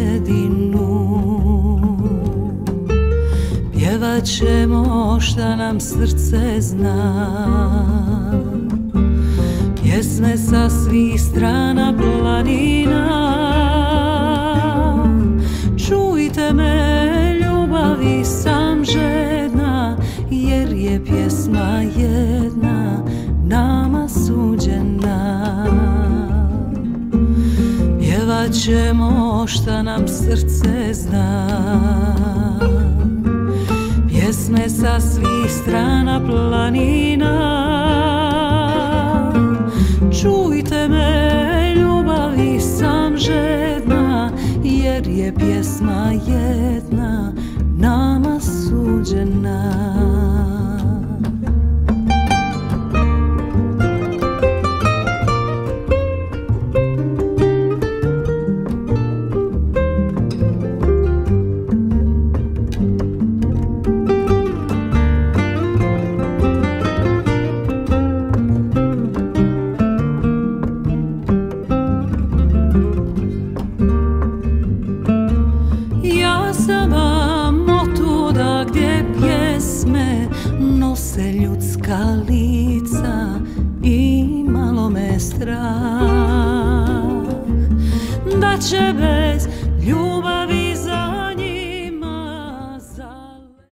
jedinu. Pjevat ćemo šta nam srce zna, pjesme sa svih strana planina. Čujte me, ljubavi sam žedna, jer je pjesma jedna nama suđena. Pjevat ćemo šta nam srce zna, pjesme sa svih strana planina. Čujte me, ljubavi sam žedna, jer je pjesma jedna nama suđena. Nose ljudska lica i malo me strah da će bez ljubavi